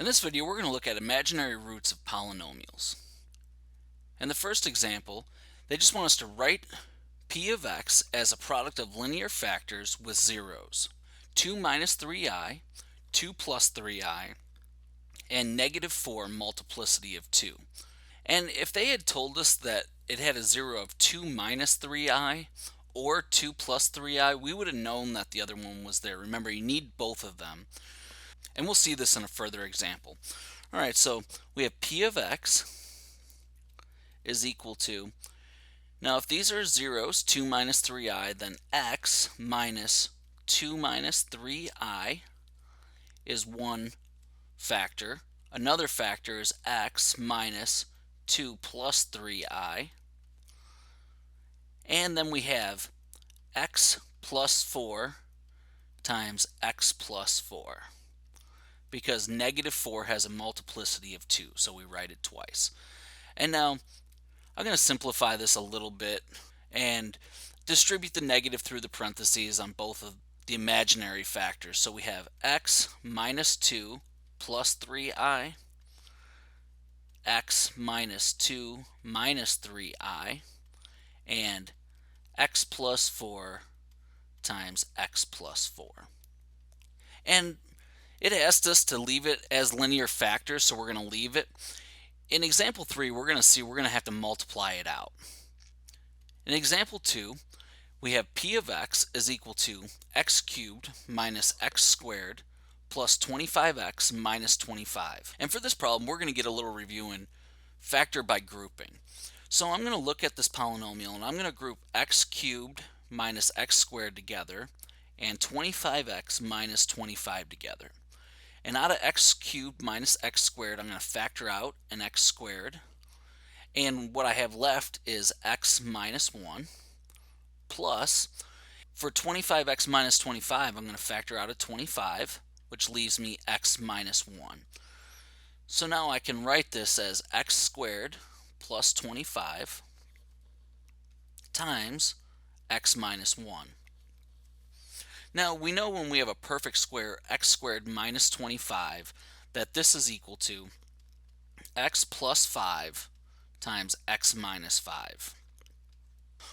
In this video, we're going to look at imaginary roots of polynomials. In the first example, they just want us to write p of x as a product of linear factors with zeros. 2 minus 3i, 2 plus 3i, and negative 4 multiplicity of 2. And if they had told us that it had a zero of 2 minus 3i or 2 plus 3i, we would have known that the other one was there. Remember, you need both of them. And we'll see this in a further example. All right, so we have p of x is equal to, now if these are zeros, 2 minus 3i, then x minus 2 minus 3i is one factor. Another factor is x minus 2 plus 3i. And then we have x plus 4 times x plus 4. Because negative 4 has a multiplicity of 2, so we write it twice. And now I'm going to simplify this a little bit and distribute the negative through the parentheses on both of the imaginary factors. So we have x minus 2 plus 3i, x minus 2 minus 3i, and x plus 4 times x plus 4. And it asked us to leave it as linear factors, so we're going to leave it. In example 3, we're going to have to multiply it out. In example 2, we have p of x is equal to x cubed minus x squared plus 25x minus 25. And for this problem, we're going to get a little review in factor by grouping. So I'm going to look at this polynomial and I'm going to group x cubed minus x squared together and 25x minus 25 together. And out of x cubed minus x squared, I'm going to factor out an x squared. And what I have left is x minus 1 plus, for 25x minus 25, I'm going to factor out a 25, which leaves me x minus 1. So now I can write this as x squared plus 25 times x minus 1. Now we know when we have a perfect square, x squared minus 25, that this is equal to x plus 5 times x minus 5.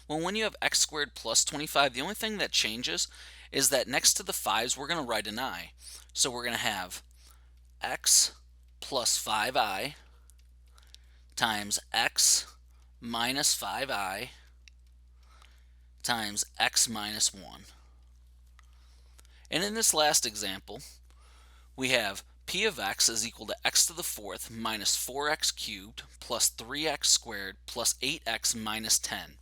Well, when you have x squared plus 25, the only thing that changes is that next to the 5's we're going to write an I. So we're going to have x plus 5i times x minus 5i times x minus 1. And in this last example, we have p of x is equal to x to the 4th minus 4x cubed plus 3x squared plus 8x minus 10.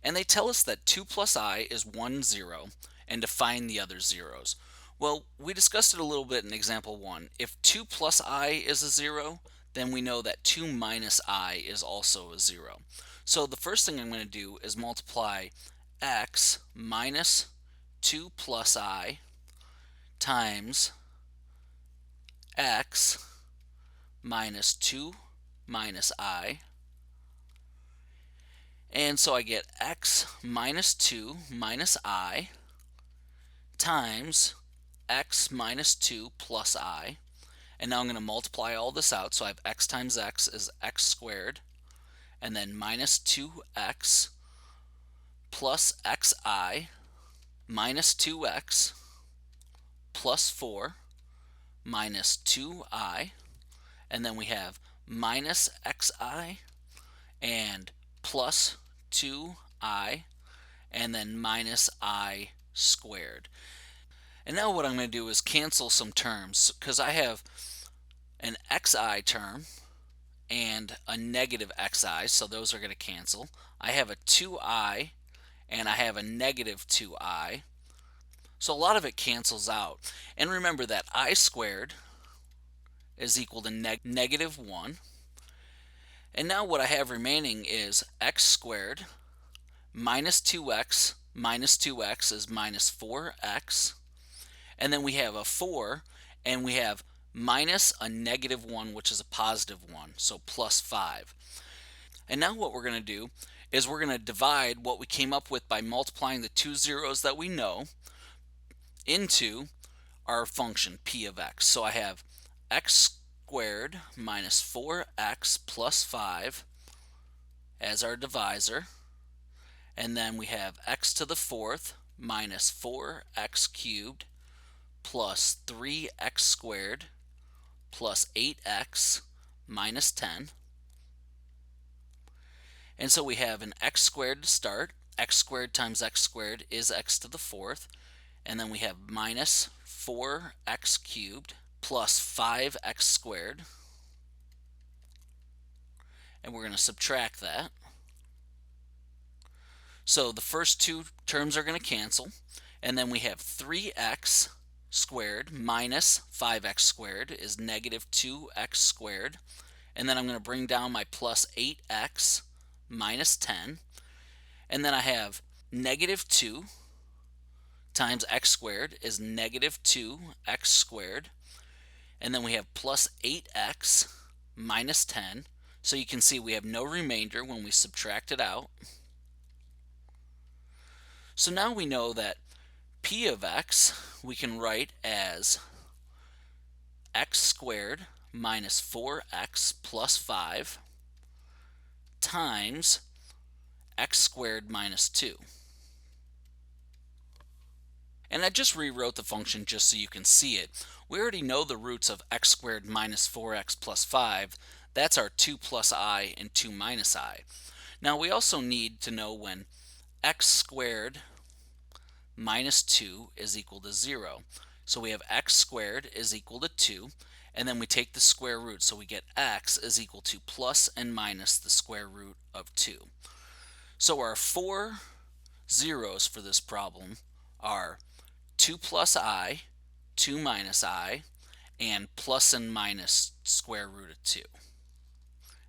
And they tell us that 2 plus I is 1, 0, and to find the other zeros. Well, we discussed it a little bit in example 1. If 2 plus I is a 0, then we know that 2 minus I is also a 0. So the first thing I'm going to do is multiply x minus 2 plus I times x minus 2 minus I. And so I get x minus 2 minus I times x minus 2 plus I. And now I'm going to multiply all this out. So I have x times x is x squared, and then minus 2x plus xi minus 2x plus 4 minus 2i, and then we have minus xi and plus 2i, and then minus I squared. And now what I'm going to do is cancel some terms, because I have an xi term and a negative xi, so those are going to cancel. I have a 2i and I have a negative 2i. So a lot of it cancels out. And remember that I squared is equal to negative 1. And now what I have remaining is x squared minus 2x is minus 4x. And then we have a 4, and we have minus a negative 1, which is a positive 1, so plus 5. And now what we're going to do is we're going to divide what we came up with by multiplying the two zeros that we know into our function p of x. So I have x squared minus 4x plus 5 as our divisor. And then we have x to the fourth minus 4x cubed plus 3x squared plus 8x minus 10. And so we have an x squared to start. X squared times x squared is x to the fourth. And then we have minus 4x cubed plus 5x squared. And we're going to subtract that. So the first two terms are going to cancel. And then we have 3x squared minus 5x squared is negative 2x squared. And then I'm going to bring down my plus 8x minus 10. And then I have negative 2 times x squared is negative 2x squared. And then we have plus 8x minus 10. So you can see we have no remainder when we subtract it out. So now we know that p of x we can write as x squared minus 4x plus 5 times x squared minus 2. And I just rewrote the function just so you can see it. We already know the roots of x squared minus 4x plus 5. That's our 2 plus I and 2 minus I. Now we also need to know when x squared minus 2 is equal to 0. So we have x squared is equal to 2, and then we take the square root, so we get x is equal to plus and minus the square root of 2. So our four zeros for this problem are 2 plus I, 2 minus I, and plus and minus square root of 2.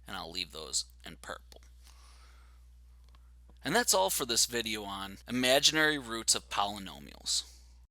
And I'll leave those in purple. And that's all for this video on imaginary roots of polynomials.